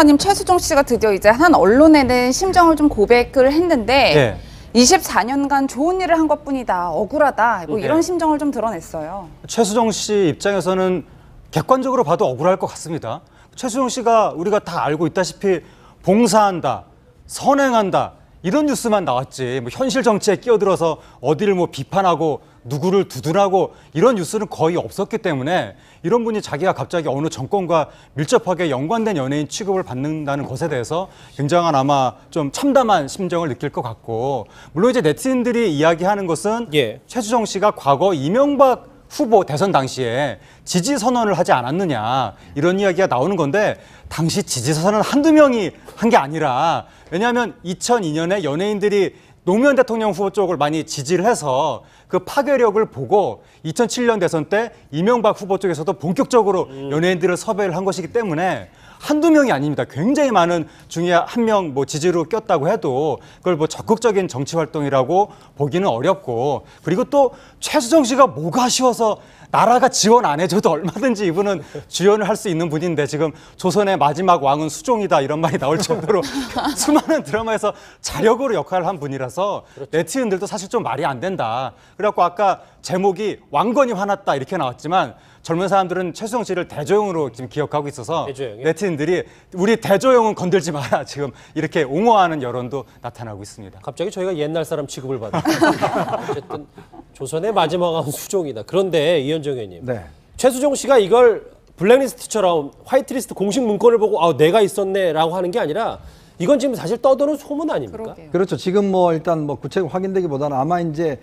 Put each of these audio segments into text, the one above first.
님 최수종 씨가 드디어 이제 한 언론에는 심정을 좀 고백을 했는데 24년간 좋은 일을 한 것뿐이다, 억울하다, 뭐 이런 심정을 좀 드러냈어요. 최수종 씨 입장에서는 객관적으로 봐도 억울할 것 같습니다. 최수종 씨가 우리가 다 알고 있다시피 봉사한다, 선행한다 이런 뉴스만 나왔지 뭐 현실 정치에 끼어들어서 어디를 뭐 비판하고 누구를 두둔하고 이런 뉴스는 거의 없었기 때문에 이런 분이 자기가 갑자기 어느 정권과 밀접하게 연관된 연예인 취급을 받는다는 것에 대해서 굉장한 아마 좀 참담한 심정을 느낄 것 같고, 물론 이제 네티즌들이 이야기하는 것은 최수종 씨가 과거 이명박 후보 대선 당시에 지지 선언을 하지 않았느냐 이런 이야기가 나오는 건데, 당시 지지 선언은 한두 명이 한 게 아니라, 왜냐하면 2002년에 연예인들이 노무현 대통령 후보 쪽을 많이 지지를 해서 그 파괴력을 보고 2007년 대선 때 이명박 후보 쪽에서도 본격적으로 연예인들을 섭외를 한 것이기 때문에 한두 명이 아닙니다. 굉장히 많은 중에 한 명 뭐 지지로 꼈다고 해도 그걸 뭐 적극적인 정치 활동이라고 보기는 어렵고, 그리고 또 최수종 씨가 뭐가 아쉬워서 나라가 지원 안 해줘도 얼마든지 이분은 주연을 할 수 있는 분인데, 지금 조선의 마지막 왕은 수종이다 이런 말이 나올 정도로 수많은 드라마에서 자력으로 역할을 한 분이라서 네티즌들도 사실 좀 말이 안 된다. 그래갖고 아까 제목이 왕건이 화났다 이렇게 나왔지만 젊은 사람들은 최수종 씨를 대조영으로 지금 기억하고 있어서 네티즌들이 우리 대조영은 건들지 마라 지금 이렇게 옹호하는 여론도 나타나고 있습니다. 갑자기 저희가 옛날 사람 취급을 받아요. 어쨌든 조선의 마지막 왕은 수종이다. 그런데 이현정 의원님, 최수종 씨가 이걸 블랙리스트처럼 화이트리스트 공식 문건을 보고 아, 내가 있었네라고 하는 게 아니라 이건 지금 사실 떠도는 소문 아닙니까? 그러게요. 그렇죠. 지금 뭐 일단 뭐 구체적으로 확인되기보다는 아마 이제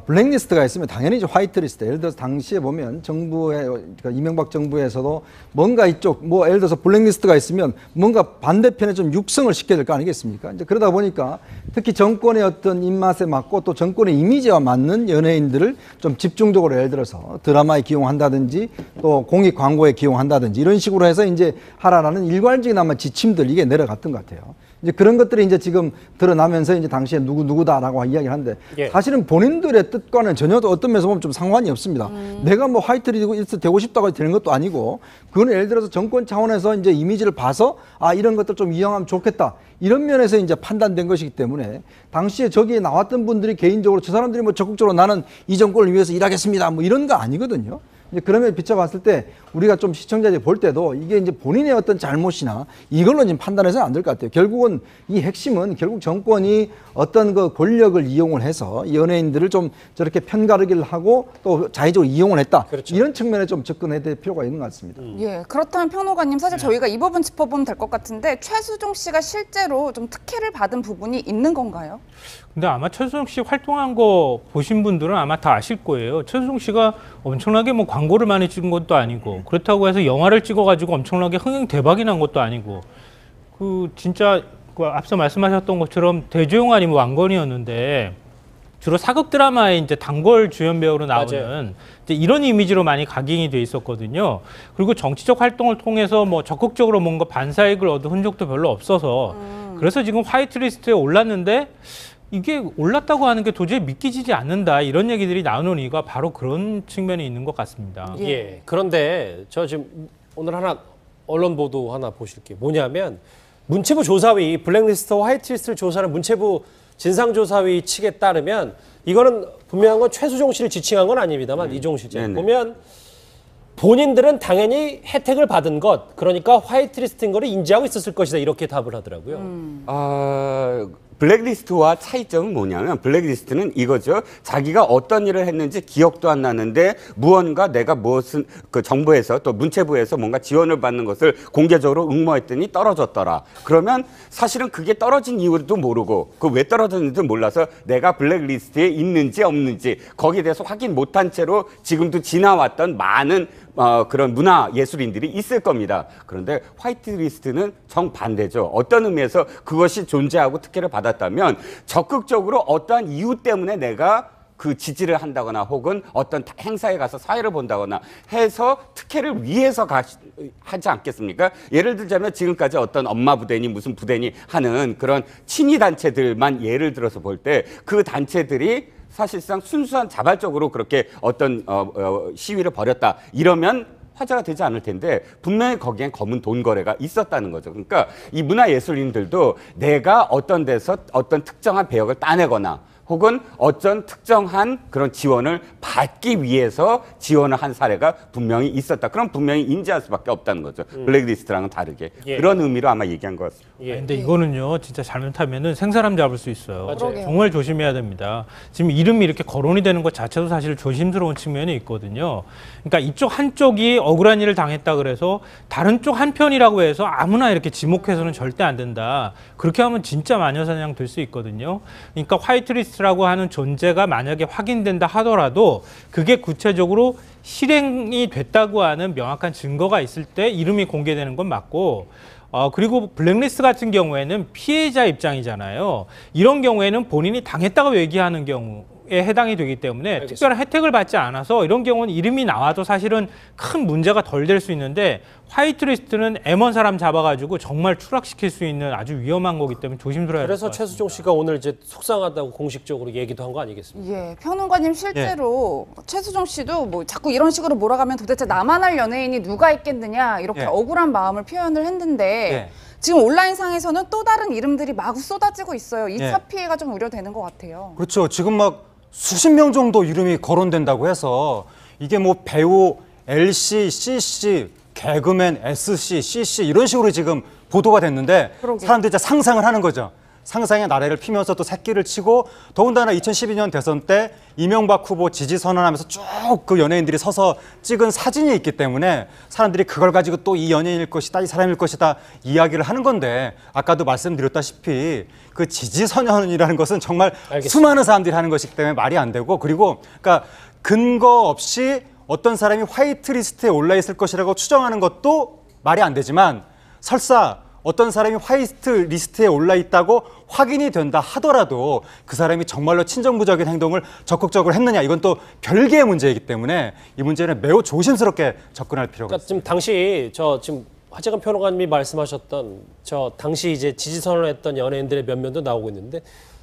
블랙리스트가 있으면 당연히 이제 화이트리스트. 예를 들어서 당시에 보면 정부의 그러니까 이명박 정부에서도 뭔가 이쪽 뭐 예를 들어서 블랙리스트가 있으면 뭔가 반대편에 좀 육성을 시켜야 될 거 아니겠습니까? 이제 그러다 보니까 특히 정권의 어떤 입맛에 맞고 또 정권의 이미지와 맞는 연예인들을 좀 집중적으로 예를 들어서 드라마에 기용한다든지 또 공익 광고에 기용한다든지 이런 식으로 해서 이제 하라라는 일괄적인 아마 지침들 이게 내려갔던 것 같아요. 이제 그런 것들이 이제 지금 드러나면서 이제 당시에 누구다라고 이야기를 하는데 사실은 본인들의 뜻과는 전혀 어떤 면에서 보면 좀 상관이 없습니다. 내가 뭐 화이트리스트 되고 싶다고 되는 것도 아니고, 그건 예를 들어서 정권 차원에서 이제 이미지를 봐서 아 이런 것들 좀 이용하면 좋겠다 이런 면에서 이제 판단된 것이기 때문에 당시에 저기에 나왔던 분들이 개인적으로 저 사람들이 뭐 적극적으로 나는 이 정권을 위해서 일하겠습니다 뭐 이런 거 아니거든요. 이제 그러면 비춰봤을 때 우리가 좀 시청자들이 볼 때도 이게 이제 본인의 어떤 잘못이나 이걸로 지금 판단해서는 안 될 것 같아요. 결국은 이 핵심은 결국 정권이 어떤 그 권력을 이용을 해서 연예인들을 좀 저렇게 편가르기를 하고 또 자의적으로 이용을 했다. 이런 측면에 좀 접근해야 될 필요가 있는 것 같습니다. 예, 그렇다면 평론가님, 사실 저희가 이 부분 짚어보면 될 것 같은데 최수종 씨가 실제로 좀 특혜를 받은 부분이 있는 건가요? 근데 아마 최수종 씨 활동한 거 보신 분들은 아마 다 아실 거예요. 최수종 씨가 엄청나게 뭐 광고를 많이 찍은 것도 아니고, 그렇다고 해서 영화를 찍어가지고 엄청나게 흥행 대박이 난 것도 아니고, 그 진짜 그 앞서 말씀하셨던 것처럼 대조영 아니면 왕건이었는데 주로 사극 드라마에 이제 단골 주연 배우로 나오는 이제 이런 이미지로 많이 각인이 돼 있었거든요. 그리고 정치적 활동을 통해서 뭐 적극적으로 뭔가 반사익을 얻은 흔적도 별로 없어서 그래서 지금 화이트리스트에 올랐는데 이게 올랐다고 하는 게 도저히 믿기지 않는다 이런 얘기들이 나오는 이유가 바로 그런 측면이 있는 것 같습니다. 그런데 저 지금 오늘 하나 언론 보도 하나 보실게요. 뭐냐면 문체부 조사위 블랙리스트와 화이트리스트를 조사하는 문체부 진상조사위 측에 따르면 이거는 분명한 건 최수종 씨를 지칭한 건 아닙니다만 이종 실제 보면 본인들은 당연히 혜택을 받은 것, 그러니까 화이트리스트인 거를 인지하고 있었을 것이다 이렇게 답을 하더라고요. 블랙리스트와 차이점은 뭐냐면 블랙리스트는 이거죠. 자기가 어떤 일을 했는지 기억도 안 나는데 무언가 내가 무엇은 그 정부에서 또 문체부에서 뭔가 지원을 받는 것을 공개적으로 응모했더니 떨어졌더라. 그러면 사실은 그게 떨어진 이유도 모르고 그 왜 떨어졌는지도 몰라서 내가 블랙리스트에 있는지 없는지 거기에 대해서 확인 못한 채로 지금도 지나왔던 많은 그런 문화 예술인들이 있을 겁니다. 그런데 화이트리스트는 정반대죠. 어떤 의미에서 그것이 존재하고 특혜를 받았다면 적극적으로 어떠한 이유 때문에 내가 그 지지를 한다거나 혹은 어떤 행사에 가서 사회를 본다거나 해서 특혜를 위해서 하지 않겠습니까? 예를 들자면 지금까지 어떤 엄마 부대니 무슨 부대니 하는 그런 친위 단체들만 예를 들어서 볼 때 그 단체들이 사실상 순수한 자발적으로 그렇게 어떤 시위를 벌였다. 이러면 화제가 되지 않을 텐데 분명히 거기엔 검은 돈 거래가 있었다는 거죠. 그러니까 이 문화예술인들도 내가 어떤 데서 어떤 특정한 배역을 따내거나 혹은 어떤 특정한 그런 지원을 받기 위해서 지원을 한 사례가 분명히 있었다. 그럼 분명히 인지할 수밖에 없다는 거죠. 블랙리스트랑은 다르게. 예. 그런 의미로 아마 얘기한 것 같습니다. 예. 근데 이거는요, 진짜 잘못하면은 생사람 잡을 수 있어요. 맞아요. 정말 조심해야 됩니다. 지금 이름이 이렇게 거론이 되는 것 자체도 사실 조심스러운 측면이 있거든요. 그러니까 이쪽 한쪽이 억울한 일을 당했다 그래서 다른 쪽 한편이라고 해서 아무나 이렇게 지목해서는 절대 안 된다. 그렇게 하면 진짜 마녀사냥 될 수 있거든요. 그러니까 화이트리스트라고 하는 존재가 만약에 확인된다 하더라도 그게 구체적으로 실행이 됐다고 하는 명확한 증거가 있을 때 이름이 공개되는 건 맞고, 그리고 블랙리스트 같은 경우에는 피해자 입장이잖아요. 이런 경우에는 본인이 당했다고 얘기하는 경우에 해당이 되기 때문에 알겠습니다. 특별한 혜택을 받지 않아서 이런 경우는 이름이 나와도 사실은 큰 문제가 덜 될 수 있는데, 화이트리스트는 M1 사람 잡아가지고 정말 추락시킬 수 있는 아주 위험한 거기 때문에 조심스러워야 될 것 그래서 같습니다. 최수종 씨가 오늘 이제 속상하다고 공식적으로 얘기도 한 거 아니겠습니까? 예, 평론가님 실제로 최수종 씨도 뭐 자꾸 이런 식으로 몰아가면 도대체 나만 할 연예인이 누가 있겠느냐 이렇게 예. 억울한 마음을 표현을 했는데 예. 지금 온라인상에서는 또 다른 이름들이 마구 쏟아지고 있어요. 2차 예. 피해가 좀 우려되는 것 같아요. 그렇죠. 지금 막 수십 명 정도 이름이 거론된다고 해서 이게 뭐 배우 LC, CC, 개그맨 SC, CC 이런 식으로 지금 보도가 됐는데 그러게요. 사람들이 이제 상상을 하는 거죠. 상상의 나래를 피면서 또 새끼를 치고 더군다나 2012년 대선 때 이명박 후보 지지 선언하면서 쭉 그 연예인들이 서서 찍은 사진이 있기 때문에 사람들이 그걸 가지고 또 이 연예인일 것이다, 이 사람일 것이다 이야기를 하는 건데 아까도 말씀드렸다시피 그 지지 선언이라는 것은 정말 알겠습니다. 수많은 사람들이 하는 것이기 때문에 말이 안 되고 그리고 그러니까 근거 없이 어떤 사람이 화이트리스트에 올라 있을 것이라고 추정하는 것도 말이 안 되지만 설사 어떤 사람이 화이트 리스트에 올라 있다고 확인이 된다 하더라도 그 사람이 정말로 친정부적인 행동을 적극적으로 했느냐 이건 또 별개의 문제이기 때문에 이 문제는 매우 조심스럽게 접근할 필요가 그러니까 있습니다. 지금 당시 지금 하재근 평론가님이 말씀하셨던 당시 이제 지지 선언했던 연예인들의 면면도 나오고 있는데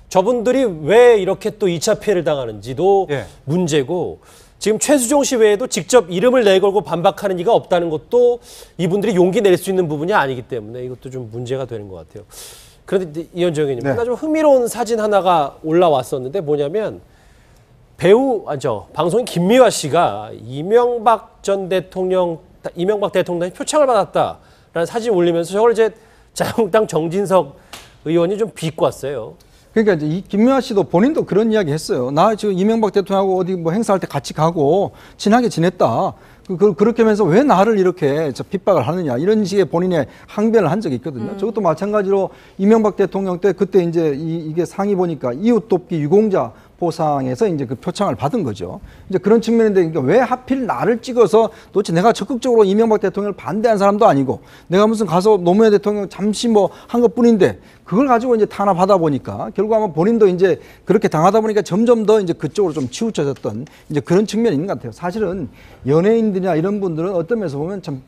저분들이 왜 이렇게 또 2차 피해를 당하는지도 예. 문제고 지금 최수종 씨 외에도 직접 이름을 내걸고 반박하는 이가 없다는 것도 이분들이 용기 낼 수 있는 부분이 아니기 때문에 이것도 좀 문제가 되는 것 같아요. 그런데 이현정 의원님, 네. 하나 좀 흥미로운 사진 하나가 올라왔었는데 뭐냐면 방송인 김미화 씨가 이명박 대통령의 표창을 받았다라는 사진 올리면서 저걸 이제 자유한국당 정진석 의원이 좀 비꼬 왔어요. 그러니까 이제 이 김미화 씨도 본인도 그런 이야기 했어요. 나 지금 이명박 대통령하고 어디 뭐 행사할 때 같이 가고 친하게 지냈다. 그렇게 하면서 왜 나를 이렇게 핍박을 하느냐 이런 식의 본인의 항변을 한 적이 있거든요. 저것도 마찬가지로 이명박 대통령 때 그때 이제 이게 상이 보니까 이웃 돕기 유공자 보상에서 이제 그 표창을 받은 거죠. 이제 그런 측면인데 그러니까 왜 하필 나를 찍어서 도대체 내가 적극적으로 이명박 대통령을 반대한 사람도 아니고 내가 무슨 가서 노무현 대통령 잠시 뭐 한 것뿐인데 그걸 가지고 이제 탄압하다 보니까 결국 아마 본인도 이제 그렇게 당하다 보니까 점점 더 이제 그쪽으로 좀 치우쳐졌던 이제 그런 측면이 있는 것 같아요. 사실은 연예인들이나 이런 분들은 어떤 면에서 보면 참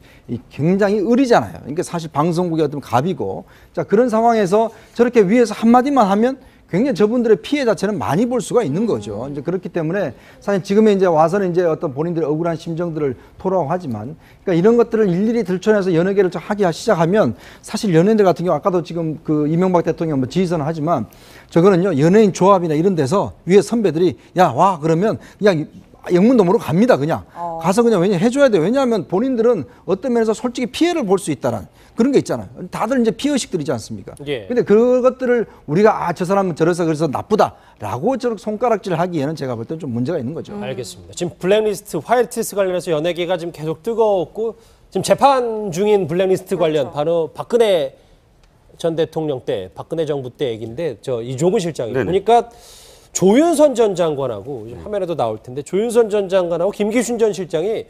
굉장히 의리잖아요. 그러니까 사실 방송국의 어떤 갑이고 자 그런 상황에서 저렇게 위에서 한마디만 하면 굉장히 저분들의 피해 자체는 많이 볼 수가 있는 거죠. 이제 그렇기 때문에 사실 지금에 이제 와서는 이제 어떤 본인들의 억울한 심정들을 토로하고 하지만 그러니까 이런 것들을 일일이 들춰내서 여러 개를 하기 시작하면 사실 연예인들 같은 경우 아까도 지금 그 이명박 대통령 뭐 지휘선을 하지만 저거는요 연예인 조합이나 이런 데서 위에 선배들이 야 와 그러면 그냥 영문도 모르고 갑니다 그냥 가서 그냥 해줘야 돼요. 왜냐하면 본인들은 어떤 면에서 솔직히 피해를 볼 수 있다는 그런 게 있잖아요. 다들 이제 피해의식들이지 않습니까? 예. 근데 그것들을 우리가 저 사람은 저래서 그래서 나쁘다라고 저렇게 손가락질 하기에는 제가 볼 땐 좀 문제가 있는 거죠. 알겠습니다. 지금 블랙리스트, 화이트리스트 관련해서 연예계가 지금 계속 뜨거웠고 지금 재판 중인 블랙리스트 관련 바로 박근혜 전 대통령 때, 박근혜 정부 때 얘기인데 이종우 실장이 네네. 보니까 조윤선 전 장관하고 화면에도 나올 텐데 조윤선 전 장관하고 김기춘 전 실장이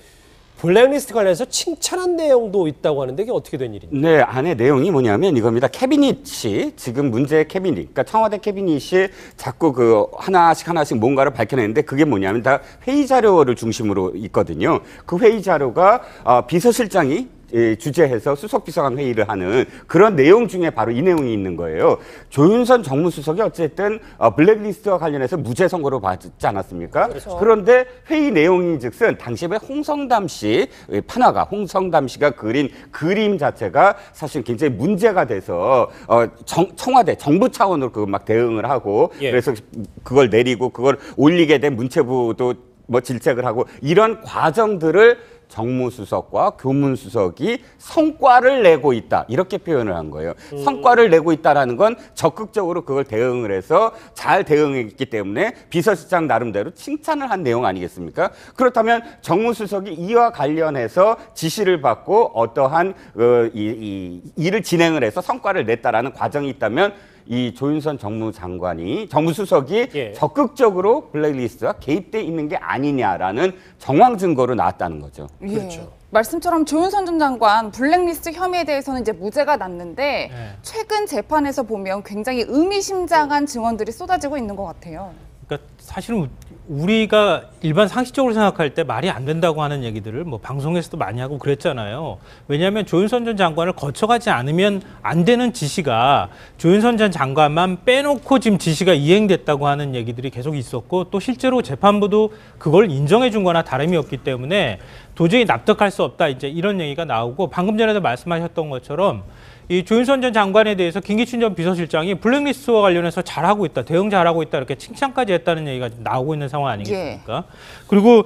블랙리스트 관련해서 칭찬한 내용도 있다고 하는데 이게 어떻게 된 일입니까? 네, 안에 내용이 뭐냐면 이겁니다. 캐비닛이 지금 문제의 캐비닛, 그러니까 청와대 캐비닛이 자꾸 그 하나씩 뭔가를 밝혀내는데 그게 뭐냐면 다 회의 자료를 중심으로 있거든요. 그 회의 자료가 비서실장이 주재해서 수석비서관 회의를 하는 그런 내용 중에 바로 이 내용이 있는 거예요. 조윤선 정무수석이 어쨌든 블랙리스트와 관련해서 무죄 선고를 받지 않았습니까? 그렇죠. 그런데 회의 내용인즉슨 당시에 홍성담 씨 판화가 홍성담 씨가 그린 그림 자체가 사실 굉장히 문제가 돼서 청와대 정부 차원으로 그 막 대응을 하고 예. 그래서 그걸 내리고 그걸 올리게 된 문체부도 뭐 질책을 하고 이런 과정들을 정무수석과 교문수석이 성과를 내고 있다 이렇게 표현을 한 거예요. 성과를 내고 있다라는 건 적극적으로 그걸 대응을 해서 잘 대응했기 때문에 비서실장 나름대로 칭찬을 한 내용 아니겠습니까? 그렇다면 정무수석이 이와 관련해서 지시를 받고 어떠한 일을 진행을 해서 성과를 냈다라는 과정이 있다면 이 조윤선 정무수석이 예. 적극적으로 블랙리스트와 개입돼 있는 게 아니냐라는 정황 증거로 나왔다는 거죠. 예. 그렇죠. 말씀처럼 조윤선 전 장관 블랙리스트 혐의에 대해서는 이제 무죄가 났는데 네. 최근 재판에서 보면 굉장히 의미심장한 증언들이 쏟아지고 있는 것 같아요. 그러니까 사실은 우리가 일반 상식적으로 생각할 때 말이 안 된다고 하는 얘기들을 뭐 방송에서도 많이 하고 그랬잖아요. 왜냐하면 조윤선 전 장관을 거쳐가지 않으면 안 되는 지시가 조윤선 전 장관만 빼놓고 지금 지시가 이행됐다고 하는 얘기들이 계속 있었고 또 실제로 재판부도 그걸 인정해 준 거나 다름이 없기 때문에 도저히 납득할 수 없다 이제 이런 얘기가 나오고 방금 전에도 말씀하셨던 것처럼 이 조윤선 전 장관에 대해서 김기춘 전 비서실장이 블랙리스트와 관련해서 잘하고 있다, 대응 잘하고 있다 이렇게 칭찬까지 했다는 얘기가 나오고 있는 상황 아니겠습니까? 그리고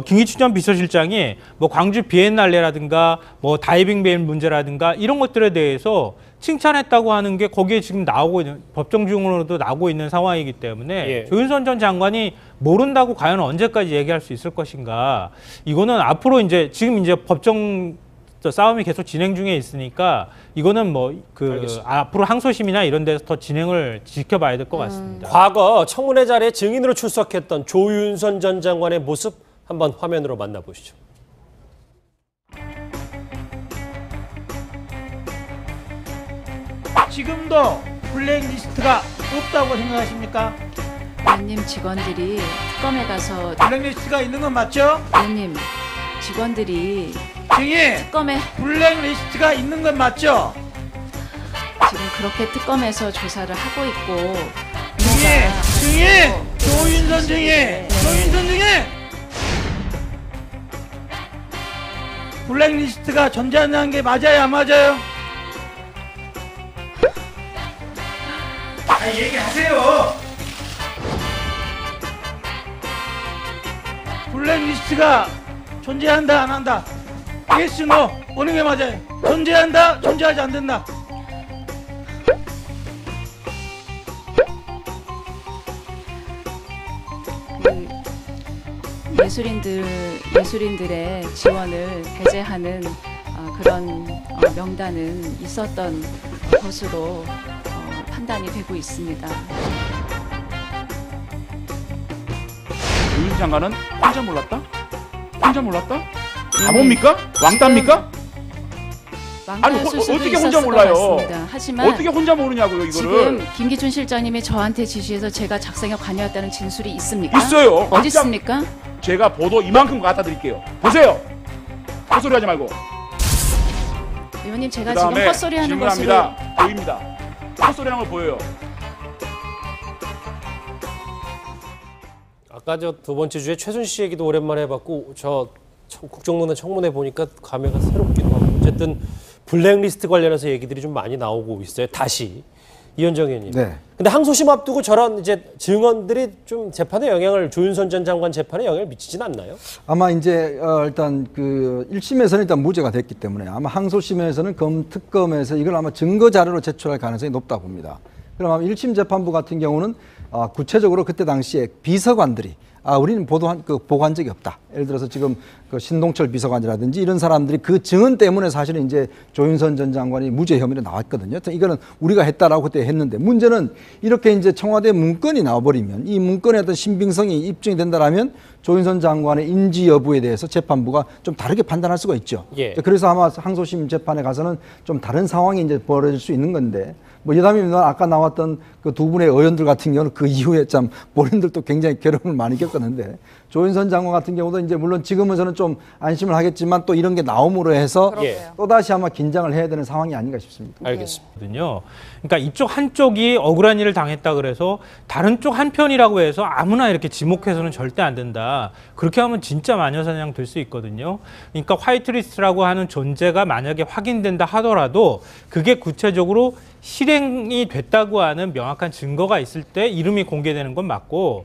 김기춘 전 비서실장이 뭐 광주 비엔날레라든가 뭐 다이빙 밴 문제라든가 이런 것들에 대해서 칭찬했다고 하는 게 거기에 지금 나오고 있는 법정 증언으로도 나오고 있는 상황이기 때문에 예. 조윤선 전 장관이 모른다고 과연 언제까지 얘기할 수 있을 것인가? 이거는 앞으로 이제 지금 이제 법정 싸움이 계속 진행 중에 있으니까 이거는 뭐 앞으로 항소심이나 이런 데서 더 진행을 지켜봐야 될 것 같습니다. 과거 청문회 자리에 증인으로 출석했던 조윤선 전 장관의 모습 한번 화면으로 만나보시죠. 지금도 블랙리스트가 없다고 생각하십니까? 의원님 직원들이 특검에 가서 블랙리스트가 있는 건 맞죠? 의원님 직원들이 증인! 특검에 블랙리스트가 있는 건 맞죠? 지금 그렇게 특검에서 조사를 하고 있고 증인! 조윤선 증인! 조윤선 증인! 블랙리스트가 존재한다는 게 맞아요, 안 맞아요? 얘기하세요! 블랙리스트가 존재한다, 안 한다? yes, no. 어느 게 맞아요? 존재한다, 존재하지 않는다. 예술인들의 지원을 배제하는 그런 명단은 있었던 것으로 판단이 되고 있습니다. 조윤선 장관은 혼자 몰랐다? 혼자 몰랐다? 바보입니까? 왕따입니까? 아니 어떻게 혼자 몰라요? 하지만 어떻게 혼자 모르냐고요 이거를? 지금 김기춘 실장님이 저한테 지시해서 제가 작성에 관여했다는 진술이 있습니까? 있어요. 어디 있습니까? 제가 보도 이만큼 갖다 드릴게요. 보세요. 헛소리 하지 말고. 의원님 제가 지금 헛소리하는 것으로 질문합니다. 보입니다. 헛소리하는 거 보여요. 아까 저 두 번째 주에 최순실 얘기도 오랜만에 해봤고 저 국정농단 청문회 보니까 감회가 새롭기도 하고 어쨌든 블랙리스트 관련해서 얘기들이 좀 많이 나오고 있어요. 다시 이현정 의원님. 네. 근데 항소심 앞두고 저런 이제 증언들이 좀 재판에 영향을 조윤선 전 장관 재판에 영향을 미치진 않나요? 아마 이제 일단 그 1심에서는 일단 무죄가 됐기 때문에 아마 항소심에서는 특검에서 이걸 아마 증거 자료로 제출할 가능성이 높다 봅니다. 그럼 아마 1심 재판부 같은 경우는 구체적으로 그때 당시에 비서관들이 우리는 보고한 적이 없다. 예를 들어서 지금 그 신동철 비서관이라든지 이런 사람들이 그 증언 때문에 사실은 이제 조윤선 전 장관이 무죄 혐의로 나왔거든요. 이거는 우리가 했다라고 그때 했는데 문제는 이렇게 이제 청와대 문건이 나와버리면 이 문건의 어떤 신빙성이 입증이 된다라면 조윤선 장관의 인지 여부에 대해서 재판부가 좀 다르게 판단할 수가 있죠. 예. 그래서 아마 항소심 재판에 가서는 좀 다른 상황이 이제 벌어질 수 있는 건데 뭐 여담이면 아까 나왔던 그 두 분의 의원들 같은 경우는 그 이후에 참 본인들도 굉장히 괴로움을 많이 겪었는데 조윤선 장관 같은 경우도 이제 물론 지금은 좀 안심을 하겠지만 또 이런 게 나옴으로 해서 또 다시 아마 긴장을 해야 되는 상황이 아닌가 싶습니다. 알겠습니다. 그러니까 이쪽 한쪽이 억울한 일을 당했다 그래서 다른 쪽 한편이라고 해서 아무나 이렇게 지목해서는 절대 안 된다. 그렇게 하면 진짜 마녀사냥 될 수 있거든요. 그러니까 화이트리스트라고 하는 존재가 만약에 확인된다 하더라도 그게 구체적으로 실행이 됐다고 하는 명확한 증거가 있을 때 이름이 공개되는 건 맞고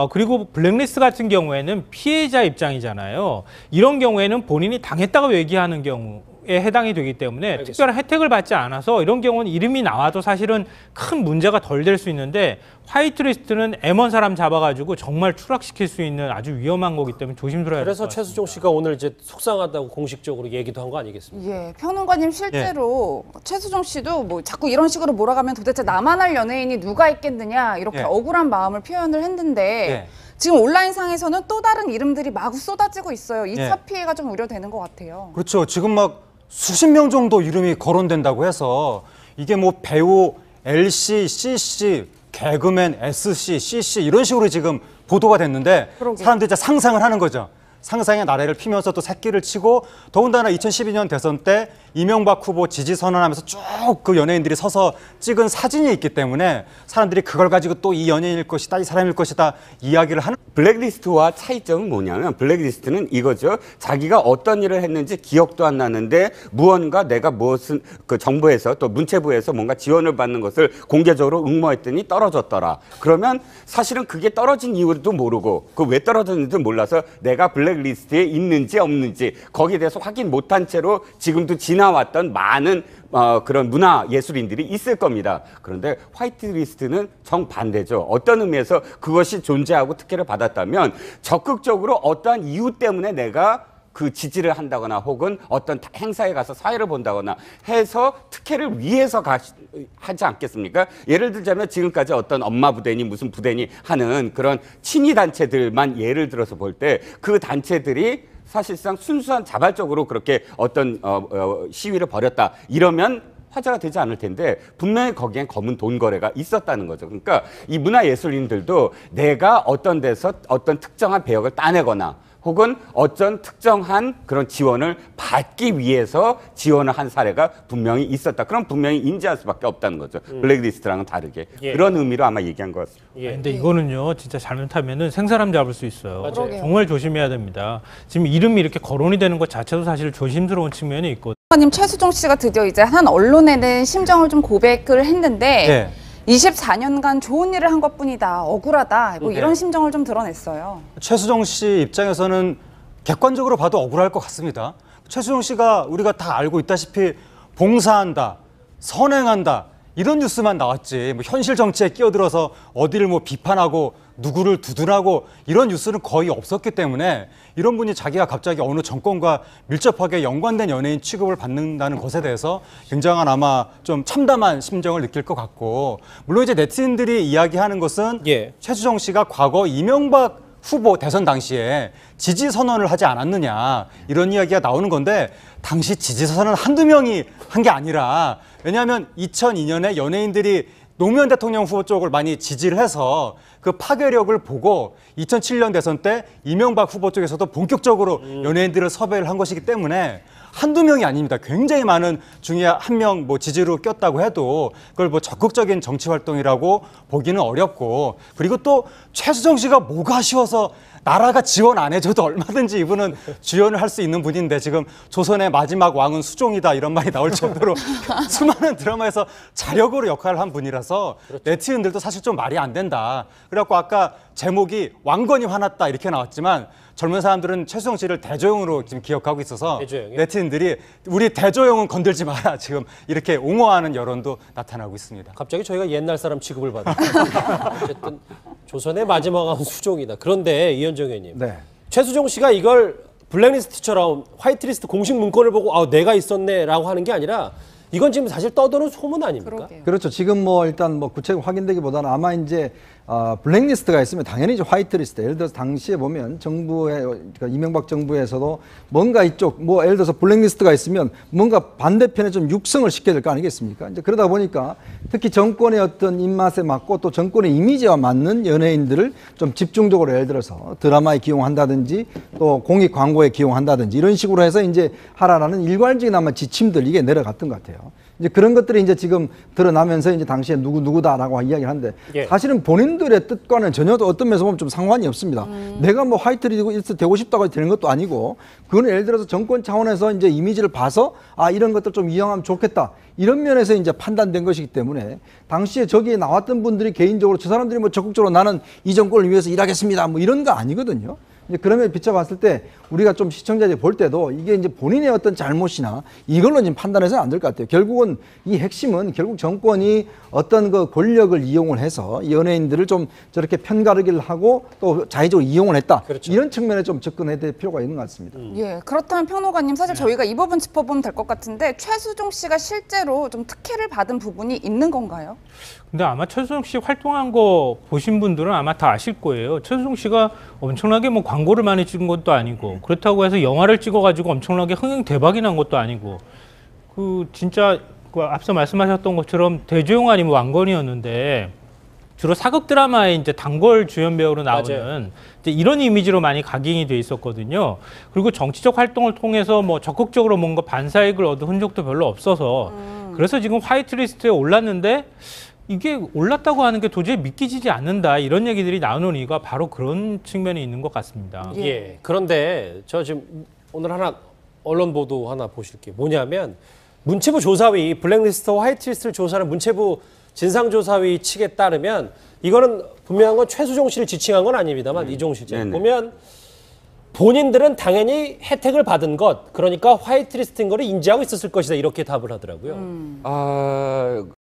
그리고 블랙리스트 같은 경우에는 피해자 입장이잖아요. 이런 경우에는 본인이 당했다고 얘기하는 경우에 해당이 되기 때문에 알겠습니다. 특별한 혜택을 받지 않아서 이런 경우는 이름이 나와도 사실은 큰 문제가 덜 될 수 있는데 화이트리스트는 M1 사람 잡아가지고 정말 추락시킬 수 있는 아주 위험한 거기 때문에 조심스러워야 될 것 그래서 같습니다. 최수종 씨가 오늘 이제 속상하다고 공식적으로 얘기도 한 거 아니겠습니까? 예, 평론가님 실제로 최수종 씨도 뭐 자꾸 이런 식으로 몰아가면 도대체 나만 할 연예인이 누가 있겠느냐 이렇게 억울한 마음을 표현을 했는데 지금 온라인상에서는 또 다른 이름들이 마구 쏟아지고 있어요. 2차 피해가 좀 우려되는 것 같아요. 그렇죠. 지금 막 수십 명 정도 이름이 거론된다고 해서 이게 뭐 배우 LC, CC, 개그맨 SC, CC 이런 식으로 지금 보도가 됐는데 사람들이 이제 상상을 하는 거죠. 상상의 나래를 피면서 또 새끼를 치고 더군다나 2012년 대선 때 이명박 후보 지지 선언하면서 쭉 그 연예인들이 서서 찍은 사진이 있기 때문에 사람들이 그걸 가지고 또 이 연예인일 것이다, 이 사람일 것이다 이야기를 하는. 블랙리스트와 차이점은 뭐냐면 블랙리스트는 이거죠. 자기가 어떤 일을 했는지 기억도 안 나는데 무언가 내가 무엇은 그 정부에서 또 문체부에서 뭔가 지원을 받는 것을 공개적으로 응모했더니 떨어졌더라. 그러면 사실은 그게 떨어진 이유도 모르고 그 왜 떨어졌는지도 몰라서 내가 블랙리스트에 있는지 없는지 거기에 대해서 확인 못한 채로 지금도 지나왔던 많은 그런 문화 예술인들이 있을 겁니다. 그런데 화이트리스트는 정반대죠. 어떤 의미에서 그것이 존재하고 특혜를 받았다면 적극적으로 어떠한 이유 때문에 내가 그 지지를 한다거나 혹은 어떤 행사에 가서 사회를 본다거나 해서 특혜를 위해서 하지 않겠습니까? 예를 들자면 지금까지 어떤 엄마 부대니 무슨 부대니 하는 그런 친위 단체들만 예를 들어서 볼 때 그 단체들이 사실상 순수한 자발적으로 그렇게 어떤 시위를 벌였다 이러면 화제가 되지 않을 텐데 분명히 거기엔 검은 돈 거래가 있었다는 거죠. 그러니까 이 문화예술인들도 내가 어떤 데서 어떤 특정한 배역을 따내거나 혹은 어떤 특정한 그런 지원을 받기 위해서 지원을 한 사례가 분명히 있었다. 그럼 분명히 인지할 수밖에 없다는 거죠. 블랙리스트랑은 다르게. 그런 의미로 아마 얘기한 것 같습니다. 근데 이거는요, 진짜 잘못하면은 생사람 잡을 수 있어요. 맞아요. 정말 조심해야 됩니다. 지금 이름이 이렇게 거론이 되는 것 자체도 사실 조심스러운 측면이 있거든요. 님 최수종 씨가 드디어 이제 한 언론에는 심정을 좀 고백을 했는데 24년간 좋은 일을 한 것뿐이다. 억울하다. 뭐 이런 심정을 좀 드러냈어요. 최수종 씨 입장에서는 객관적으로 봐도 억울할 것 같습니다. 최수종 씨가 우리가 다 알고 있다시피 봉사한다, 선행한다 이런 뉴스만 나왔지 뭐 현실 정치에 끼어들어서 어디를 뭐 비판하고 누구를 두둔하고 이런 뉴스는 거의 없었기 때문에 이런 분이 자기가 갑자기 어느 정권과 밀접하게 연관된 연예인 취급을 받는다는 것에 대해서 굉장한 아마 좀 참담한 심정을 느낄 것 같고 물론 이제 네티즌들이 이야기하는 것은 최수종 씨가 과거 이명박 후보 대선 당시에 지지 선언을 하지 않았느냐 이런 이야기가 나오는 건데 당시 지지 선언은 한두 명이 한 게 아니라 왜냐하면 2002년에 연예인들이 노무현 대통령 후보 쪽을 많이 지지를 해서 그 파괴력을 보고 2007년 대선 때 이명박 후보 쪽에서도 본격적으로 연예인들을 섭외를 한 것이기 때문에 한두 명이 아닙니다. 굉장히 많은 중에 한 명 뭐 지지로 꼈다고 해도 그걸 뭐 적극적인 정치 활동이라고 보기는 어렵고 그리고 또 최수종 씨가 뭐가 아쉬워서 나라가 지원 안 해줘도 얼마든지 이분은 주연을 할 수 있는 분인데 지금 조선의 마지막 왕은 수종이다 이런 말이 나올 정도로 수많은 드라마에서 자력으로 역할을 한 분이라서 네티즌들도 사실 좀 말이 안 된다. 그래갖고 아까 제목이 왕건이 화났다 이렇게 나왔지만 젊은 사람들은 최수종 씨를 대조영으로 지금 기억하고 있어서 네티즌들이 우리 대조영은 건들지 마라 지금 이렇게 옹호하는 여론도 나타나고 있습니다. 갑자기 저희가 옛날 사람 취급을 받아요. 어쨌든 조선의 마지막 왕은 수종이다. 그런데 이현정 의원님, 최수종 씨가 이걸 블랙리스트처럼 화이트리스트 공식 문건을 보고 내가 있었네라고 하는 게 아니라 이건 지금 사실 떠도는 소문 아닙니까? 그렇죠. 지금 뭐 일단 뭐 구체적으로 확인되기보다는 아마 이제 블랙리스트가 있으면 당연히 이제 화이트리스트. 예를 들어서 당시에 보면 정부의 그러니까 이명박 정부에서도 뭔가 이쪽 뭐 예를 들어서 블랙리스트가 있으면 뭔가 반대편에 좀 육성을 시켜야 될 거 아니겠습니까? 이제 그러다 보니까 특히 정권의 어떤 입맛에 맞고 또 정권의 이미지와 맞는 연예인들을 좀 집중적으로 예를 들어서 드라마에 기용한다든지 또 공익 광고에 기용한다든지 이런 식으로 해서 이제 하라라는 일괄적인 아마 지침들 이게 내려갔던 것 같아요. 이제 그런 것들이 이제 지금 드러나면서 이제 당시에 누구다라고 이야기를 하는데 사실은 본인들의 뜻과는 전혀 어떤 면에서 보면 좀 상관이 없습니다. 내가 뭐 화이트리스트 되고 싶다고 되는 것도 아니고 그건 예를 들어서 정권 차원에서 이제 이미지를 봐서 아 이런 것들 좀 이용하면 좋겠다. 이런 면에서 이제 판단된 것이기 때문에 당시에 저기에 나왔던 분들이 개인적으로 저 사람들이 뭐 적극적으로 나는 이 정권을 위해서 일하겠습니다. 뭐 이런 거 아니거든요. 이제 그러면 비춰봤을 때 우리가 좀 시청자들이 볼 때도 이게 이제 본인의 어떤 잘못이나 이걸로 지금 판단해서는 안 될 것 같아요. 결국은 이 핵심은 결국 정권이 어떤 그 권력을 이용을 해서 연예인들을 좀 저렇게 편가르기를 하고 또 자의적으로 이용을 했다. 그렇죠. 이런 측면에 좀 접근해야 될 필요가 있는 것 같습니다. 예, 그렇다면 평론가님 사실 저희가 이 부분 짚어보면 될 것 같은데 최수종 씨가 실제로 좀 특혜를 받은 부분이 있는 건가요? 근데 아마 최수종 씨 활동한 거 보신 분들은 아마 다 아실 거예요. 최수종 씨가 엄청나게 뭐 광고를 많이 찍은 것도 아니고 그렇다고 해서 영화를 찍어가지고 엄청나게 흥행 대박이 난 것도 아니고 그 진짜 그 앞서 말씀하셨던 것처럼 대조영 아니면 왕건이었는데 주로 사극 드라마에 이제 단골 주연 배우로 나오는 이제 이런 이미지로 많이 각인이 돼 있었거든요. 그리고 정치적 활동을 통해서 뭐 적극적으로 뭔가 반사익을 얻은 흔적도 별로 없어서 그래서 지금 화이트리스트에 올랐는데 이게 올랐다고 하는 게 도저히 믿기지 않는다 이런 얘기들이 나오는 이유가 바로 그런 측면이 있는 것 같습니다. 예. 그런데 저 지금 오늘 하나 언론 보도 하나 보실게요. 뭐냐면 문체부 조사위 블랙리스트와 화이트리스트를 조사하는 문체부 진상조사위 측에 따르면 이거는 분명한 건 최수종 씨를 지칭한 건 아닙니다만 이종 실장 보면 본인들은 당연히 혜택을 받은 것 그러니까 화이트리스트인 거를 인지하고 있었을 것이다 이렇게 답을 하더라고요.